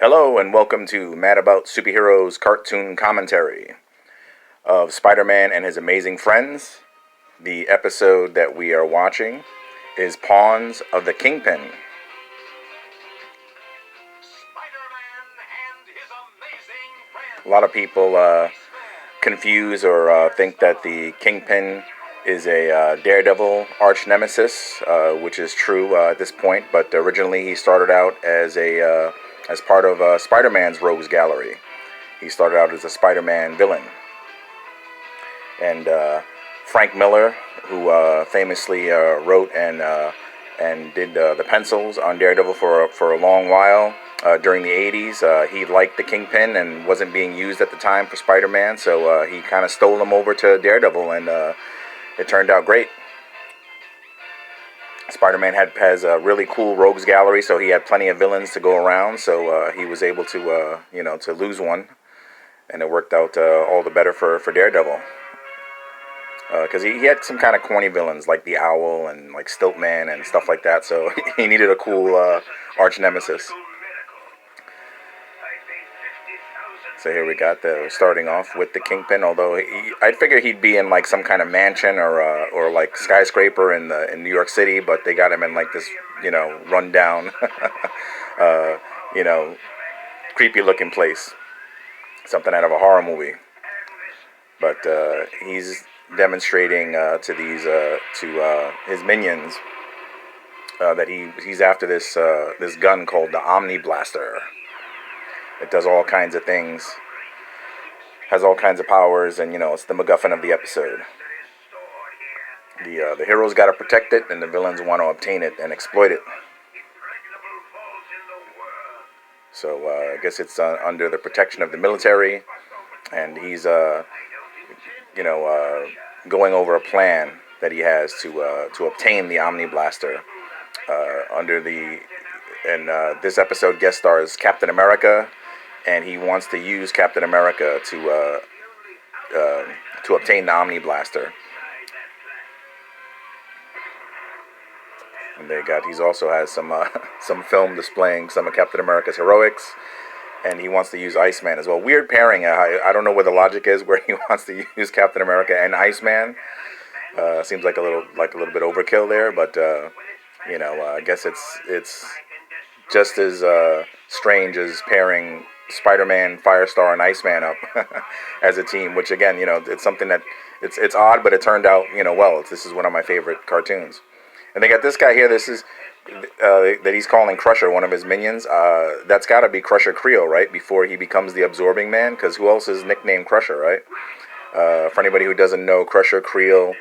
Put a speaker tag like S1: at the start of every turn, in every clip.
S1: Hello and welcome to Mad About Superheroes cartoon commentary of Spider-Man and His Amazing Friends. The episode that we are watching is Pawns of the Kingpin. A lot of people confuse or think that the Kingpin is a Daredevil arch nemesis, which is true at this point. But originally, he started out as part of Spider-Man's Rogues Gallery. He started out as a Spider-Man villain, and Frank Miller, who famously wrote and did the pencils on Daredevil for a long while. During the 80s, he liked the Kingpin and wasn't being used at the time for Spider-Man, so he kind of stole him over to Daredevil, and it turned out great. Spider-Man has a really cool rogues gallery, so he had plenty of villains to go around, so he was able to, to lose one, and it worked out all the better for Daredevil. Because he had some kind of corny villains like the Owl and like Stiltman and stuff like that, so he needed a cool arch nemesis. So here we got starting off with the Kingpin. Although I'd figure he'd be in like some kind of mansion or like skyscraper in New York City, but they got him in like this rundown, creepy looking place, something out of a horror movie. But he's demonstrating to his minions that he's after this gun called the Omni Blaster. It does all kinds of things, has all kinds of powers, and it's the MacGuffin of the episode. The heroes got to protect it, and the villains want to obtain it and exploit it. So I guess it's under the protection of the military, and he's going over a plan that he has to obtain the Omni Blaster. This episode guest stars Captain America, and he wants to use Captain America to obtain the Omni Blaster. And he also has some film displaying some of Captain America's heroics, and he wants to use Iceman as well. Weird pairing. I don't know where the logic is where he wants to use Captain America and Iceman. Seems like a little bit overkill there, but I guess it's just as strange as pairing Spider-Man, Firestar, and Iceman up as a team, which again, it's something that it's odd, but it turned out, well. This is one of my favorite cartoons. And they got this guy here. This is that he's calling Crusher, one of his minions. That's got to be Crusher Creel, right? Before he becomes the Absorbing Man, because who else is nicknamed Crusher, right? For anybody who doesn't know, Crusher Creel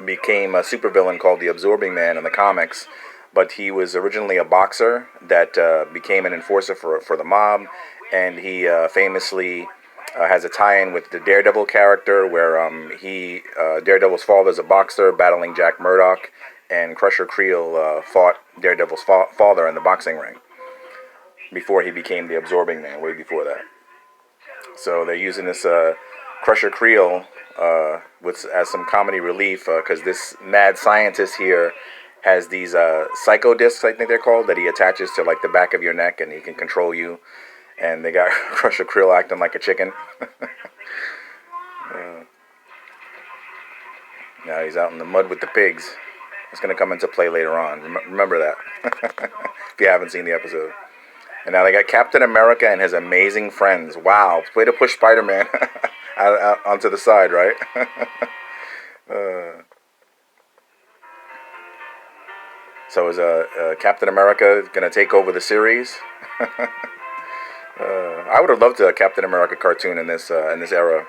S1: became a supervillain called the Absorbing Man in the comics. But he was originally a boxer that became an enforcer for the mob, and he famously has a tie-in with the Daredevil character, where Daredevil's father is a boxer battling Jack Murdock, and Crusher Creel fought Daredevil's father in the boxing ring before he became the Absorbing Man, way before that. So they're using this Crusher Creel as some comedy relief, because this mad scientist here has these psycho discs, I think they're called, that he attaches to like the back of your neck, and he can control you. And they got Crusher Creel acting like a chicken. Now he's out in the mud with the pigs. It's going to come into play later on. Remember that if you haven't seen the episode. And now they got Captain America and His Amazing Friends. Wow, way to push Spider-Man out onto the side, right? So is Captain America going to take over the series? I would have loved a Captain America cartoon in this era,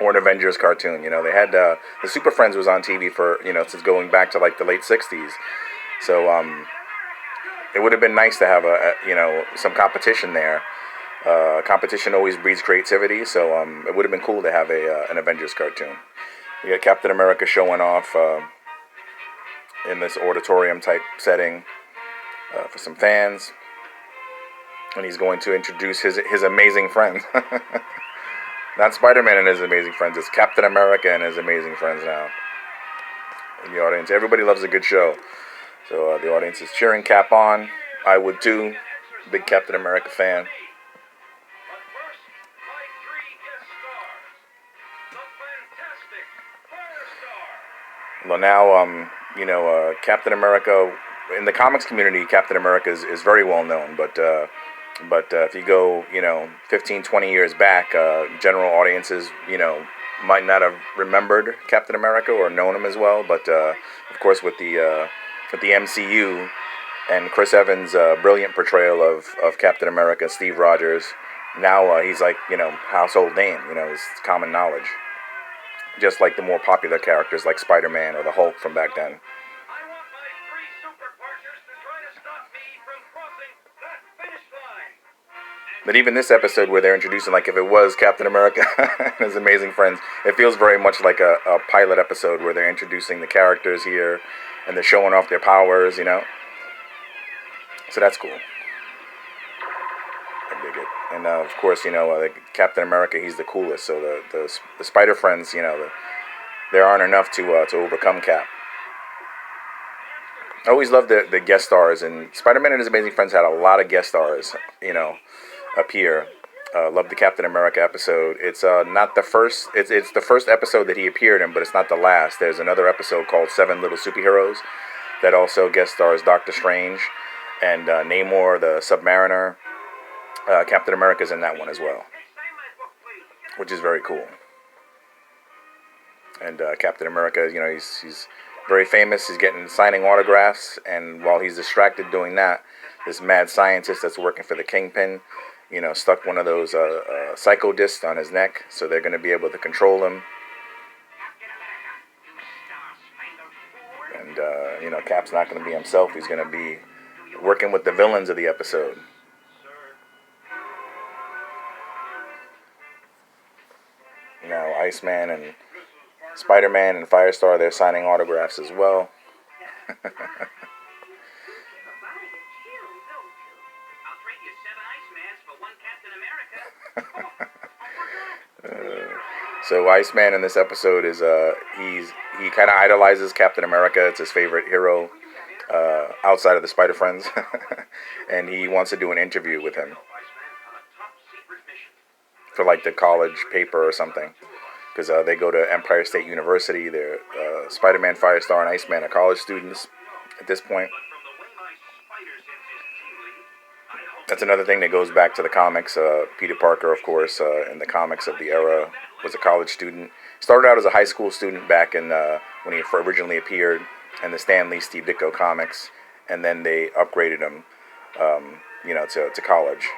S1: or an Avengers cartoon. They had the Super Friends was on TV for since going back to like the late '60s. So it would have been nice to have some competition there. Competition always breeds creativity, so it would have been cool to have an Avengers cartoon. You got Captain America showing off in this auditorium type setting for some fans, and he's going to introduce his amazing friends. Not Spider-Man and His Amazing Friends, it's Captain America and His Amazing Friends now in the audience. Everybody loves a good show, so the audience is cheering Cap on. I would too. Big Captain America fan. Well, now, Captain America, in the comics community, Captain America is very well known, but if you go, 15, 20 years back, general audiences, might not have remembered Captain America or known him as well. But of course, with the MCU and Chris Evans' brilliant portrayal of Captain America, Steve Rogers, now he's like, household name. It's common knowledge. Just like the more popular characters like Spider-Man or the Hulk from back then. But even this episode where they're introducing, like, if it was Captain America and his amazing friends, it feels very much like a pilot episode where they're introducing the characters here and they're showing off their powers, So that's cool. I dig it. And of course, Captain America, he's the coolest. So the Spider Friends, there aren't enough to overcome Cap. I always loved the guest stars, and Spider-Man and his Amazing Friends had a lot of guest stars, appear. Love the Captain America episode. It's not the first. It's the first episode that he appeared in, but it's not the last. There's another episode called Seven Little Superheroes that also guest stars Doctor Strange and Namor the Submariner. Captain America's in that one as well, which is very cool. And Captain America, he's very famous. He's signing autographs, and while he's distracted doing that, this mad scientist that's working for the Kingpin, stuck one of those psycho discs on his neck, so they're going to be able to control him. And Cap's not going to be himself. He's going to be working with the villains of the episode. Iceman and Spider-Man and Firestar, they're signing autographs as well. So Iceman in this episode is he kind of idolizes Captain America. It's his favorite hero outside of the Spider Friends, and he wants to do an interview with him for like the college paper or something. Because they go to Empire State University. They're Spider-Man, Firestar, and Iceman are college students at this point. That's another thing that goes back to the comics. Peter Parker, of course, in the comics of the era, was a college student. Started out as a high school student back in when he originally appeared in the Stan Lee, Steve Ditko comics, and then they upgraded him, to college.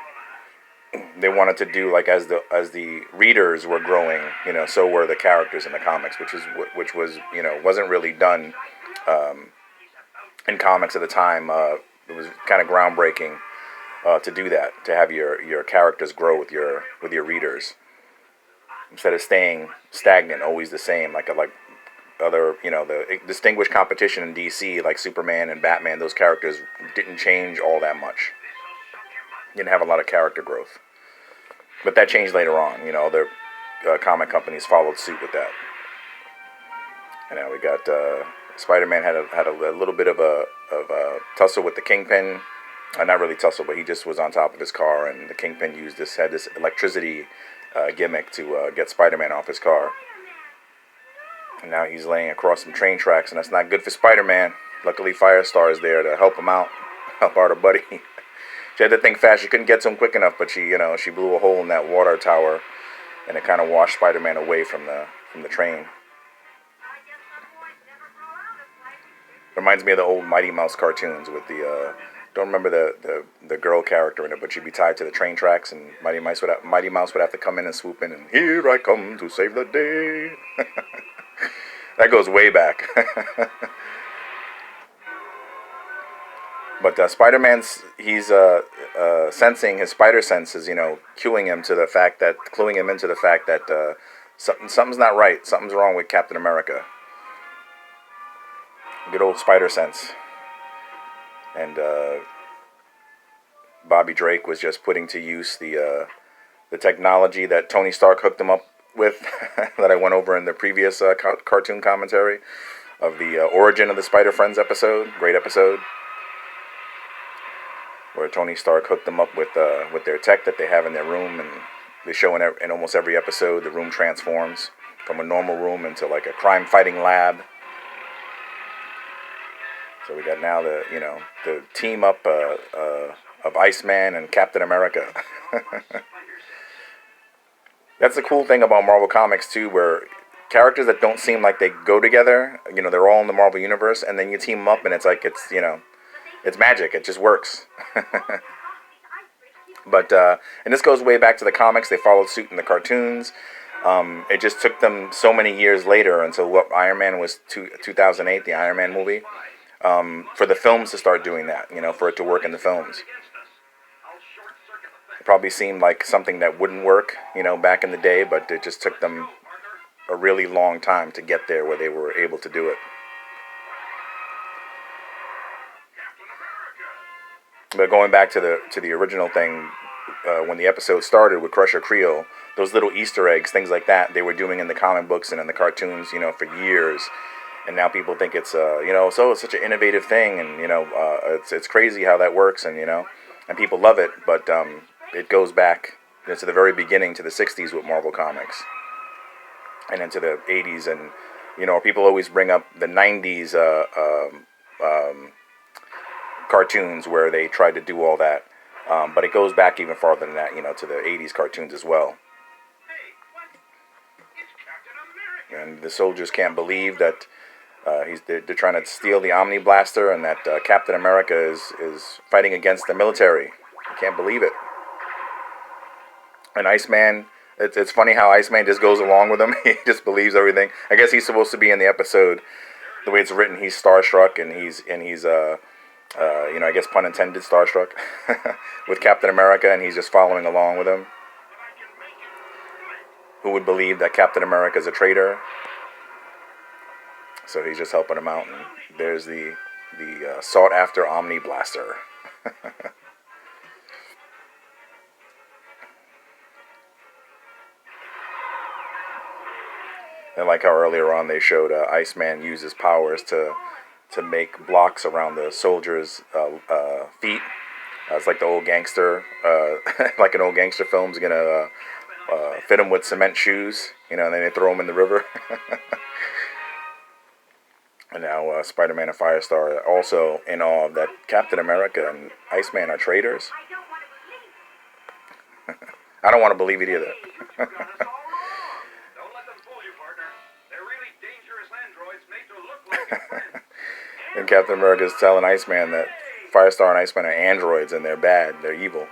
S1: They wanted to do like as the readers were growing, so were the characters in the comics, which was wasn't really done in comics at the time. It was kind of groundbreaking to do that, to have your characters grow with your readers instead of staying stagnant, always the same, like other the distinguished competition in DC like Superman and Batman. Those characters didn't change all that much. Didn't have a lot of character growth, but that changed later on. Other comic companies followed suit with that. And now we got Spider-Man had a little bit of a tussle with the Kingpin. Not really tussle, but he just was on top of his car, and the Kingpin had this electricity gimmick to get Spider-Man off his car. And now he's laying across some train tracks, and that's not good for Spider-Man. Luckily, Firestar is there to help him out, help out her buddy. She had to think fast. She couldn't get to him quick enough, but she blew a hole in that water tower, and it kind of washed Spider-Man away from the train. Reminds me of the old Mighty Mouse cartoons with the don't remember the girl character in it, but she'd be tied to the train tracks, and Mighty Mouse would have to come in and swoop in, and here I come to save the day. That goes way back. But Spider-Man's, he's sensing his spider senses, cluing him into the fact that something's not right. Something's wrong with Captain America. Good old spider sense. And Bobby Drake was just putting to use the technology that Tony Stark hooked him up with that I went over in the previous cartoon commentary of the origin of the Spider Friends episode. Great episode. Where where Tony Stark hooked them up with their tech that they have in their room, and they show in almost every episode the room transforms from a normal room into like a crime-fighting lab. So we got now the team up of Iceman and Captain America. That's the cool thing about Marvel Comics too, where characters that don't seem like they go together, they're all in the Marvel Universe, and then you team them up and it's like it's magic. It just works. But and this goes way back to the comics. They followed suit in the cartoons. It just took them so many years later until what Iron Man was 2008, the Iron Man movie, for the films to start doing that. For it to work in the films. It probably seemed like something that wouldn't work, back in the day, but it just took them a really long time to get there where they were able to do it. But going back to the original thing, when the episode started with Crusher Creel, those little Easter eggs, things like that, they were doing in the comic books and in the cartoons, for years. And now people think it's, so it's such an innovative thing, and it's crazy how that works, and and people love it. But it goes back to the very beginning, to the '60s with Marvel Comics, and into the '80s, and people always bring up the '90s cartoons where they tried to do all that, but it goes back even farther than that, to the '80s cartoons as well. And the soldiers can't believe that they're trying to steal the Omni Blaster, and that Captain America is fighting against the military. You can't believe it. And Iceman, it's funny how Iceman just goes along with them. He just believes everything. I guess he's supposed to be in the episode, the way it's written. He's starstruck, and he's I guess pun intended, starstruck with Captain America, and he's just following along with him. Who would believe that Captain America is a traitor? So he's just helping him out, and there's the sought after Omni Blaster. And like how earlier on they showed Iceman use his powers to make blocks around the soldiers' feet. It's like the old gangster, like an old gangster film's gonna fit them with cement shoes, and then they throw them in the river. And now Spider-Man and Firestar are also in awe of that Captain America and Iceman are traitors. I don't want to believe it either. And Captain America's telling Iceman that Firestar and Iceman are androids and they're bad, they're evil.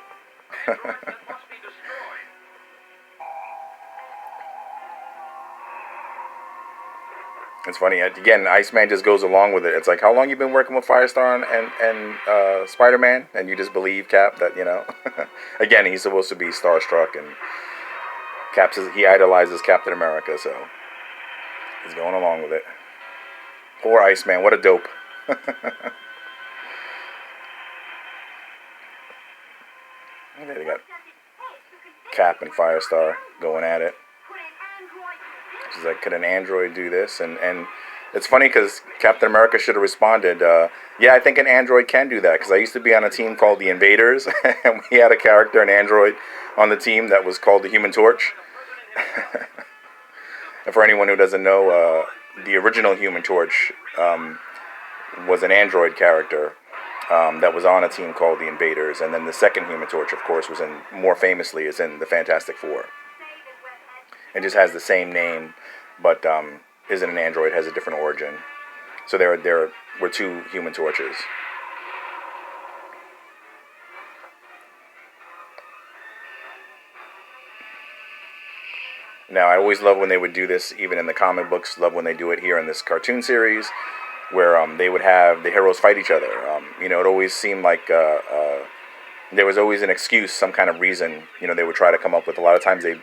S1: It's funny, again, Iceman just goes along with it. It's like, how long you been working with Firestar and Spider-Man? And you just believe, Cap, that, again, he's supposed to be starstruck, and Cap says he idolizes Captain America, so he's going along with it. Poor Iceman, what a dope. And then they got Cap and Firestar going at it. She's like, could an android do this? And it's funny because Captain America should have responded, yeah, I think an android can do that, because I used to be on a team called the Invaders, and we had a character, an android, on the team that was called the Human Torch. And for anyone who doesn't know, the original Human Torch was an android character that was on a team called the Invaders, and then the second Human Torch, of course, more famously, is in the Fantastic Four. It just has the same name, but isn't an android, has a different origin. So there were two Human Torches. Now, I always love when they would do this, even in the comic books. Love when they do it here in this cartoon series, where they would have the heroes fight each other. It always seemed like there was always an excuse, some kind of reason. They would try to come up with. A lot of times they'd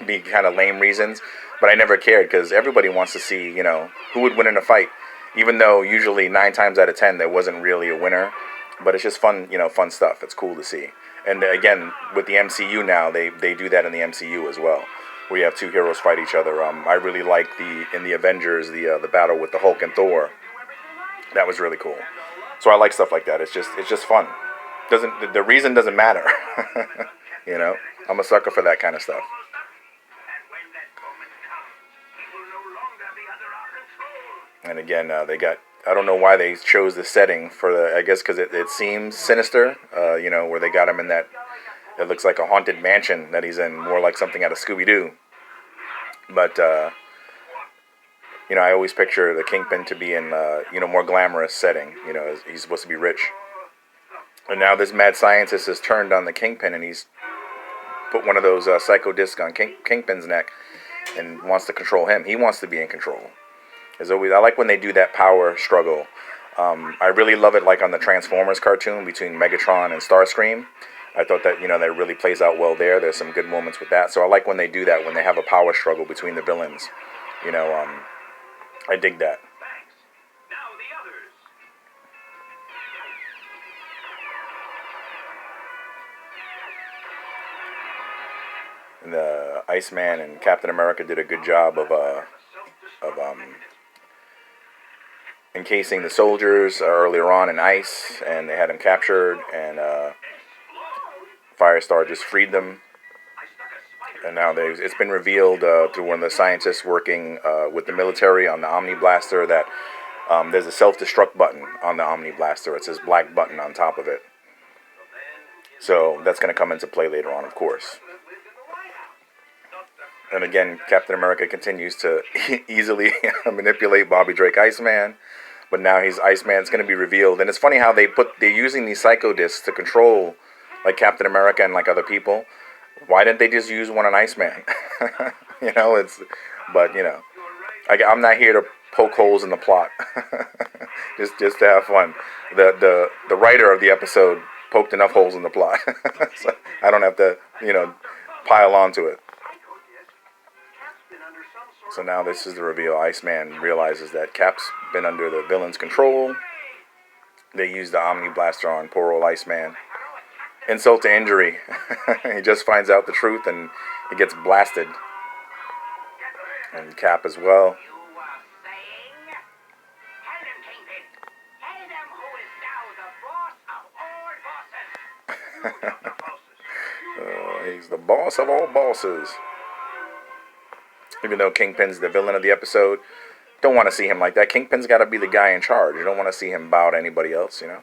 S1: be kind of lame reasons, but I never cared, because everybody wants to see, who would win in a fight, even though usually 9 times out of 10 there wasn't really a winner. But it's just fun, fun stuff. It's cool to see. And again, with the MCU now, they do that in the MCU as well, where you have two heroes fight each other. I really like in the Avengers, the battle with the Hulk and Thor. That was really cool. So I like stuff like that. It's just fun. Doesn't the reason doesn't matter. You know, I'm a sucker for that kind of stuff. And again, they got. I don't know why they chose the setting for the. I guess because it seems sinister. You know, where they got him in that. It looks like a haunted mansion that he's in, more like something out of Scooby Doo. But you know, I always picture the Kingpin to be in you know, more glamorous setting. You know, he's supposed to be rich. And now this mad scientist has turned on the Kingpin, and he's put one of those psycho discs on Kingpin's neck, and wants to control him. He wants to be in control. As always, I like when they do that power struggle. I really love it, like on the Transformers cartoon between Megatron and Starscream. I thought that, you know, that really plays out well there. There's some good moments with that. So I like when they do that, when they have a power struggle between the villains. You know, I dig that. And the Iceman and Captain America did a good job of encasing the soldiers earlier on in ice, and they had them captured, and Firestar just freed them. And now it's been revealed through one of the scientists working with the military on the Omni Blaster that there's a self-destruct button on the Omni Blaster. It says black button on top of it. So that's going to come into play later on, of course. And again, Captain America continues to easily manipulate Bobby Drake Iceman. But now Iceman's going to be revealed. And it's funny how they're using these psycho discs to control, like, Captain America and like other people. Why didn't they just use one on Iceman? You know, but you know, I'm not here to poke holes in the plot. just to have fun. The writer of the episode poked enough holes in the plot. So I don't have to, you know, pile onto it. So now this is the reveal. Iceman realizes that Cap's been under the villain's control. They used the Omni Blaster on poor old Iceman. Insult to injury. He just finds out the truth and he gets blasted. And Cap as well. He's the boss of all bosses. Even though Kingpin's the villain of the episode, don't want to see him like that. Kingpin's got to be the guy in charge. You don't want to see him bow to anybody else, you know.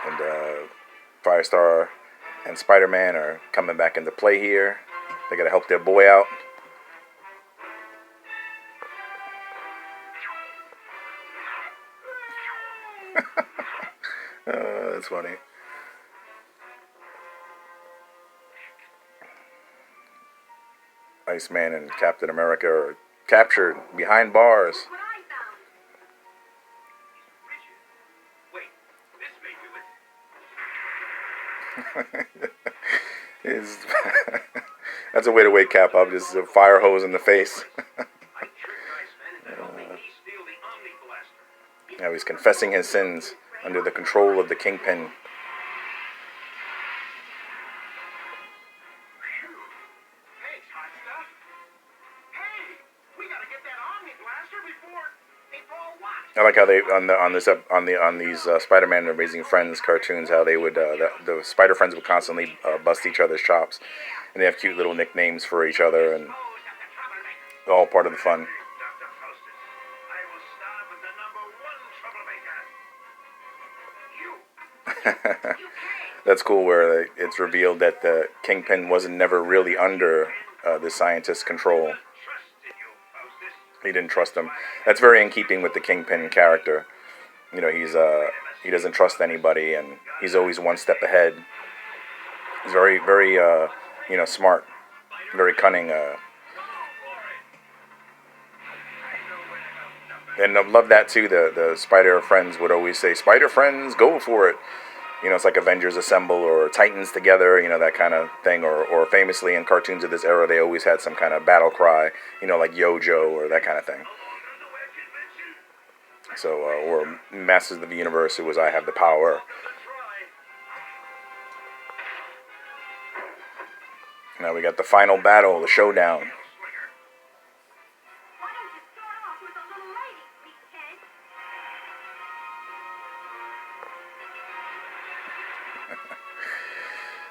S1: And Firestar and Spider-Man are coming back into play here. They got to help their boy out. That's funny. Iceman and Captain America are captured behind bars. That's a way to wake Cap up, just a fire hose in the face. Now he's confessing his sins under the control of the Kingpin. I like how they on these Spider-Man Amazing Friends cartoons, how they would the Spider Friends would constantly bust each other's chops, and they have cute little nicknames for each other, and all part of the fun. That's cool, where it's revealed that the Kingpin wasn't never really under the scientist's control. He didn't trust him. That's very in keeping with the Kingpin character. You know, he doesn't trust anybody, and he's always one step ahead. He's very, very, you know, smart, very cunning. And I love that too. The Spider Friends would always say, "Spider Friends, go for it." You know, it's like Avengers Assemble or Titans Together, you know, that kind of thing. Or famously in cartoons of this era, they always had some kind of battle cry, you know, like Yo-Jo or that kind of thing. So, or Masters of the Universe, it was I Have the Power. Now we got the final battle, the showdown.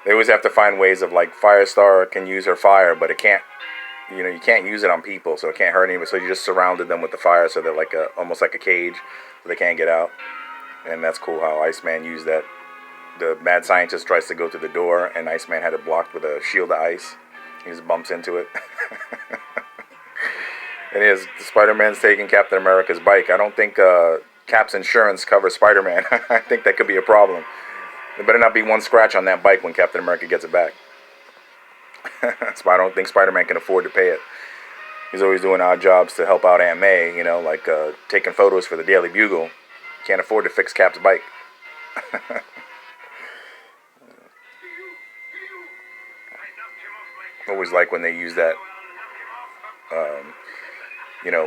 S1: They always have to find ways of like Firestar can use her fire, but it can't. You can't use it on people, so it can't hurt anyone. So you just surrounded them with the fire, so they're like almost like a cage, so they can't get out. And that's cool how Iceman used that. The mad scientist tries to go through the door, and Iceman had it blocked with a shield of ice. He just bumps into it. And Spider-Man's taking Captain America's bike. I don't think Cap's insurance covers Spider-Man. I think that could be a problem. There better not be one scratch on that bike when Captain America gets it back. So I don't think Spider-Man can afford to pay it. He's always doing odd jobs to help out Aunt May, like taking photos for the Daily Bugle. Can't afford to fix Cap's bike. Always like when they use that,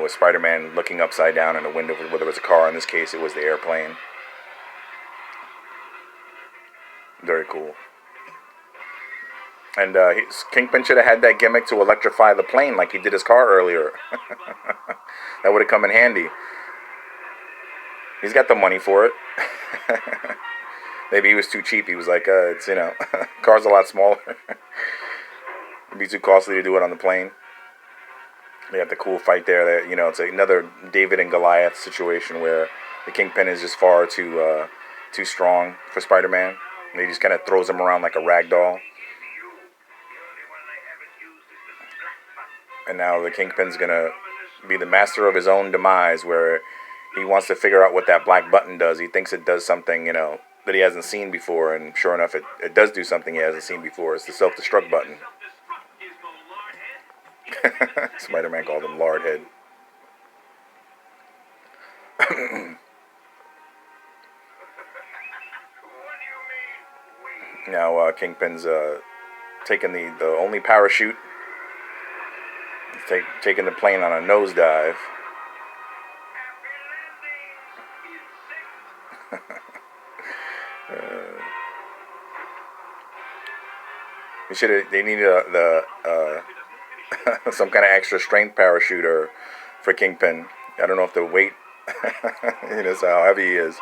S1: with Spider-Man looking upside down in a window, whether it was a car. In this case, it was the airplane. Very cool. And Kingpin should have had that gimmick to electrify the plane like he did his car earlier. That would have come in handy. He's got the money for it. Maybe he was too cheap. He was like, car's a lot smaller. It'd be too costly to do it on the plane. They have the cool fight there. It's another David and Goliath situation where the Kingpin is just far too strong for Spider-Man. And he just kind of throws him around like a rag doll. And now the Kingpin's going to be the master of his own demise, where he wants to figure out what that black button does. He thinks it does something, that he hasn't seen before. And sure enough, it does do something he hasn't seen before. It's the self-destruct button. Spider-Man called him Lardhead. Now Kingpin's taking the only parachute. Taking the plane on a nosedive. They needed some kind of extra strength parachuter for Kingpin. I don't know if the weight, that's how heavy he is.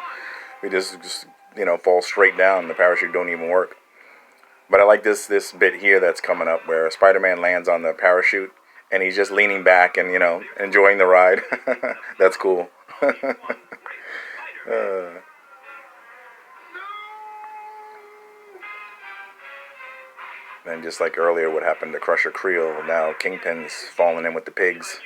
S1: He just falls straight down. The parachute don't even work. But I like this bit here that's coming up where Spider-Man lands on the parachute and he's just leaning back and, enjoying the ride. That's cool. And just like earlier what happened to Crusher Creel, now Kingpin's falling in with the pigs.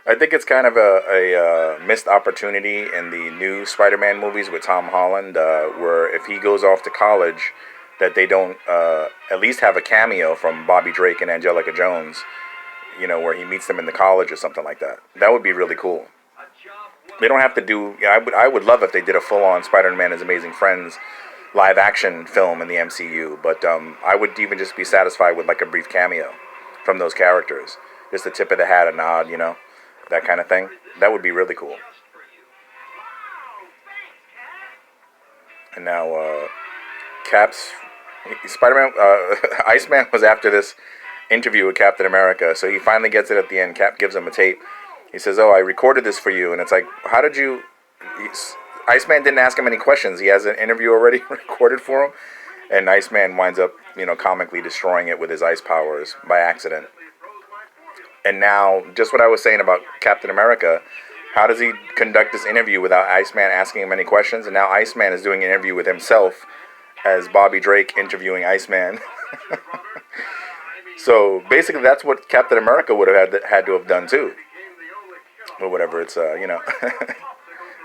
S1: I think it's kind of a missed opportunity in the new Spider-Man movies with Tom Holland, where if he goes off to college, that they don't at least have a cameo from Bobby Drake and Angelica Jones, where he meets them in the college or something like that. That would be really cool. They don't have to do... I would love if they did a full-on Spider-Man and His Amazing Friends live-action film in the MCU, but I would even just be satisfied with like a brief cameo from those characters. Just a tip of the hat, a nod, that kind of thing. That would be really cool. And now, Iceman was after this interview with Captain America, so he finally gets it at the end. Cap gives him a tape. He says, "Oh, I recorded this for you," and it's like, how did you... Iceman didn't ask him any questions. He has an interview already recorded for him, and Iceman winds up, comically destroying it with his ice powers by accident. And now, just what I was saying about Captain America, how does he conduct this interview without Iceman asking him any questions? And now Iceman is doing an interview with himself as Bobby Drake interviewing Iceman. So basically that's what Captain America would have had to have done too. But whatever, it's,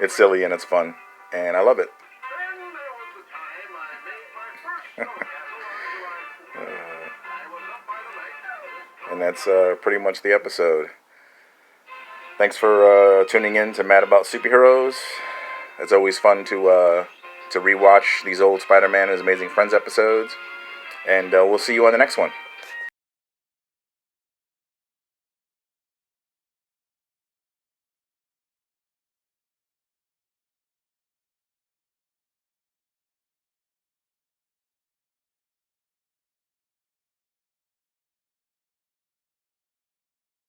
S1: it's silly and it's fun. And I love it. And that's pretty much the episode. Thanks for tuning in to Mad About Superheroes. It's always fun to rewatch these old Spider-Man and His Amazing Friends episodes. And we'll see you on the next one.